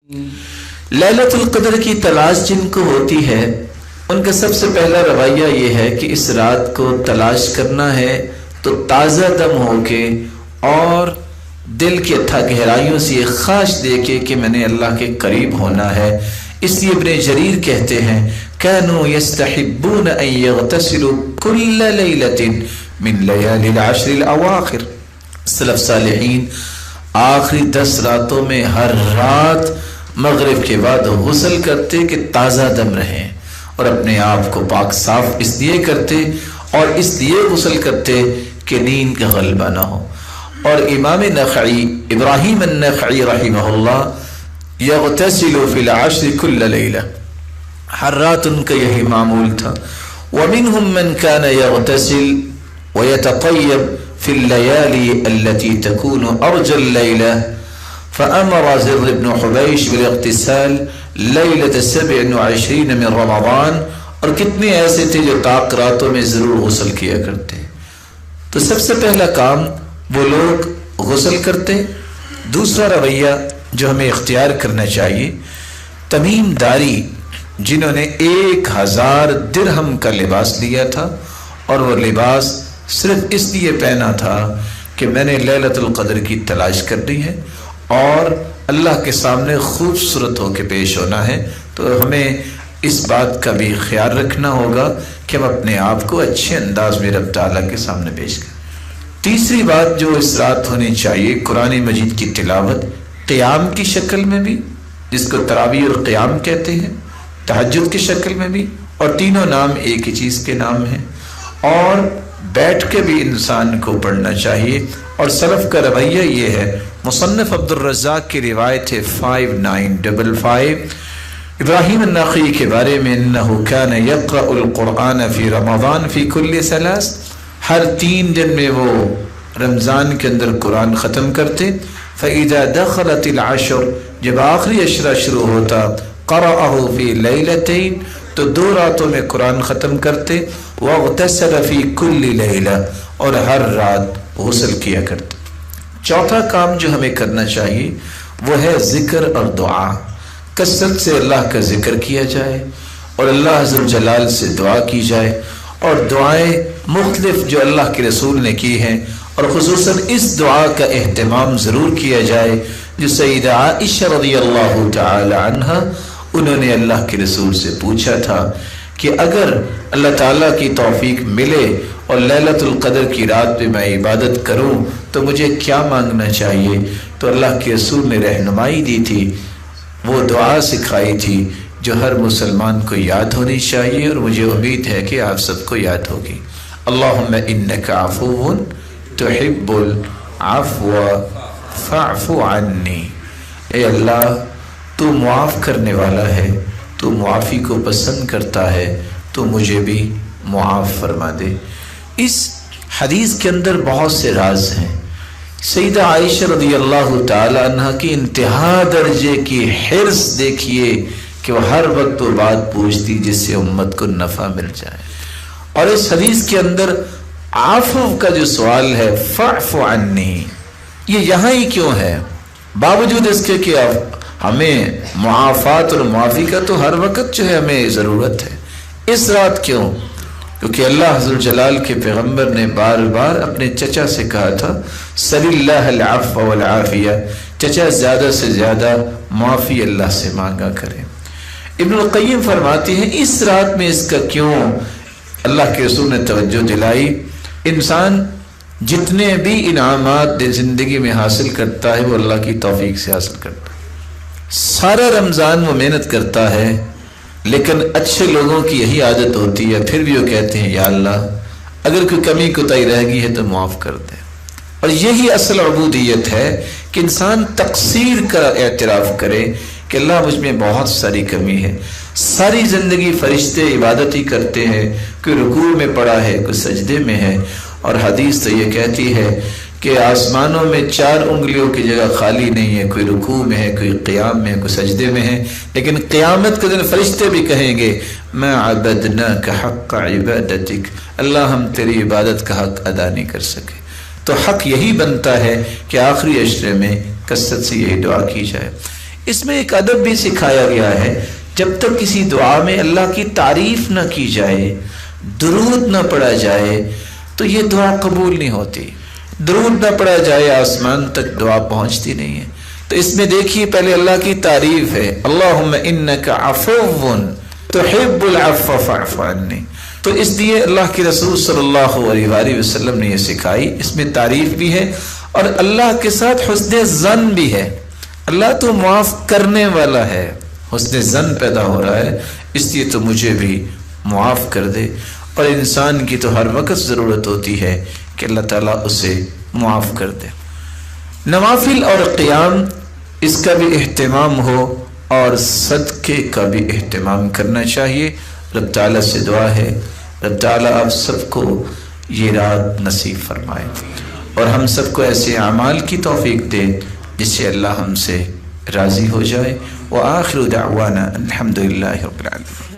लैलतुल क़द्र की तलाश जिनको होती है उनका सबसे पहला रवैया ये है कि इस रात को तलाश करना है तो ताज़ा दम होके और दिल के अथाह गहराइयों से ये ख्वाहिश देके कि मैंने अल्लाह के करीब होना है। इसलिए इब्ने जरीर कहते हैं कानू यस्तहिब्बून अन यग़तसिलू कुल्ल लैलतिन मिन लयालिल अश्रिल अवाखिर। सलफ सालिहीन आखिरी 10 रातों में हर रात मगरिब के बाद गुस्ल करते कि ताज़ा दम रहें और अपने आप को पाक साफ इसलिए करते और इसलिए गुस्ल करते कि नींद का गलबा ना हो। और इमाम नखई इब्राहिम अन्नखई रहमहुल्लाह यग़तसिलु फिल अश्र कुल्ल लैला, हर रात उनका यही मामूल था। वमिनहुम मन कान यग़तसिल व यततय्यब फिल लयाली अल्लती तकूनु अर्जल लैला फ़अमर ज़िर इब्न हुबैश बिल-इग़्तिसाल लैलत 27 मिन रमज़ान। और कितने ऐसे थे जो ताक रातों में ज़रूर गुस्ल किया करते। तो सबसे पहला काम वो लोग गुस्ल करते। दूसरा रवैया जो हमें इख्तियार करना चाहिए, तमीम दारी जिन्होंने 1000 दिरहम का लिबास लिया था और वो लिबास सिर्फ इसलिए पहना था कि मैंने लैलतुल क़द्र की तलाश करनी है और अल्लाह के सामने खूबसूरत होकर पेश होना है। तो हमें इस बात का भी ख्याल रखना होगा कि हम अपने आप को अच्छे अंदाज में रब ताला के सामने पेश करें। तीसरी बात जो इस रात होनी चाहिए, कुरान मजीद की तिलावत क़ियाम की शक्ल में भी, जिसको तरावीह और क़ियाम कहते हैं, तहज्जुद की शक्ल में भी, और तीनों नाम एक ही चीज़ के नाम हैं। और बैठ के भी इंसान को पढ़ना चाहिए। और सलफ़ का रवैया ये है, मुसन्निफ़ अब्दुर रज़्ज़ाक़ की रिवायत है 5955 इब्राहिम अन्नखई के बारे में, इन्नहु कान यक़रउल क़ुरआन फ़ी रमज़ान फ़ी कुल्लि सलास, हर 3 दिन में वो रमज़ान के अंदर कुरान ख़त्म करते। फ़इज़ा दख़लतिल अश्र, जब आखिरी अशरा शुरू होता, क़रअहु फ़ी लैलतैन, तो 2 रातों में कुरान ख़त्म करते। वग़तसल फ़ी कुल्लि लैला, और हर रात गुस्ल किया करते। चौथा काम जो हमें करना चाहिए वो है ज़िक्र और दुआ। कसरत से अल्लाह का ज़िक्र किया जाए और अल्लाह अज़्ज़ल जलाल से दुआ की जाए। और दुआएं मुख्तलिफ जो अल्लाह के रसूल ने की हैं, और खुसूसन इस दुआ का एहतमाम ज़रूर किया जाए जो सईदा आइशा रज़ियल्लाहु तआला अन्हा, उन्होंने अल्लाह के रसूल से पूछा था कि अगर अल्लाह ताला की तौफीक मिले और लैलतुल क़द्र की रात में मैं इबादत करूं तो मुझे क्या मांगना चाहिए। तो अल्लाह के रसूल ने रहनुमाई दी थी, वो दुआ सिखाई थी जो हर मुसलमान को याद होनी चाहिए, और मुझे उम्मीद है कि आप सबको याद होगी। अल्लाहुम्मा इन्नका अफ़ुव्वुन तुहिब्बुल अफ़्व फ़अफ़ु अन्नी, ए अल्लाह तू मुआफ़ करने वाला है, तू मुआफ़ी को पसंद करता है, तो मुझे भी मुआफ़ फरमा दे। इस हदीस के अंदर बहुत से राज हैं। सईदा आइशा रज़ियल्लाहु तआला अन्हा की इंतहा दर्जे की हिर्स देखिए कि वह हर वक्त वो बात पूछती जिससे उम्मत को नफ़ा मिल जाए। और इस हदीस के अंदर आफ़व का जो सवाल है, फ़अफ़ु अन्नी, ये यहाँ ही क्यों है? बावजूद इसके कि हमें मुआफ़ात और मुआफ़ी का तो हर वक्त जो है हमें ज़रूरत है, इस रात क्यों? क्योंकि अल्लाह अज़्ज़ल जलाल के पैगम्बर ने बार बार अपने चचा से कहा था, सलिल्लाहिल अफ़्व वल आफ़िया, चचा ज़्यादा से ज़्यादा मुआफ़ी अल्लाह से मांगा करें। इब्नुल क़य्यिम फरमाते हैं इस रात में इसका क्यों अल्लाह के रसूल ने तवज्जो दिलाई। इंसान जितने भी इनामात ज़िंदगी में हासिल करता है वो अल्लाह की तौफीक से हासिल करता है। सारा रमज़ान वो मेहनत करता है, लेकिन अच्छे लोगों की यही आदत होती है, फिर भी वो कहते हैं या अल्लाह अगर कोई कमी कोताही रह गई है तो माफ़ कर दे। और यही असल अबूदियत है कि इंसान तक़सीर का एतराफ़ करे कि अल्लाह मुझ में बहुत सारी कमी है। सारी ज़िंदगी फरिश्ते इबादत ही करते हैं, कोई रुकू में पड़ा है, कोई सजदे में है। और हदीस तो ये कहती है कि आसमानों में 4 उंगलियों की जगह खाली नहीं है, कोई रुकू में है, कोई क़ियाम में है, कोई सजदे में है। लेकिन क़ियामत के दिन फरिश्ते भी कहेंगे मा अबदनाका हक़्क़ इबादतिक, अल्लाह हम तेरी इबादत का हक़ अदा नहीं कर सके। तो हक़ यही बनता है कि आखिरी अशरे में कसरत से यही दुआ की जाए। اس میں ایک ادب بھی سکھایا گیا ہے، جب تک کسی دعا میں اللہ کی تعریف نہ کی جائے، درود نہ پڑھا جائے، تو یہ دعا قبول نہیں ہوتی۔ درود نہ پڑھا جائے آسمان تک دعا پہنچتی نہیں ہے۔ تو اس میں دیکھیے پہلے اللہ کی تعریف ہے، اللہم انک عفو تحب العفو فاعف عنی۔ تو اس لیے اللہ کے رسول صلی اللہ علیہ وآلہ وسلم نے یہ سکھائی، اس میں تعریف بھی ہے اور اللہ کے ساتھ حسن ظن بھی ہے۔ اللہ تو معاف کرنے والا ہے، حسن ظن پیدا ہو رہا ہے، اس لیے تو مجھے بھی معاف کر دے۔ اور انسان کی تو ہر وقت ضرورت ہوتی ہے کہ اللہ تعالیٰ اسے معاف کر دے۔ نوافل اور قیام اس کا بھی اہتمام ہو اور صدقے کا بھی اہتمام کرنا چاہیے۔ رب تعالیٰ سے دعا ہے، رب تعالیٰ آپ سب کو یہ رات نصیب فرمائے اور ہم سب کو ایسے اعمال کی توفیق دے جس سے اللہ ہم سے راضی ہو جائے۔ وآخر دعوانا الحمدللہ رب العالمین۔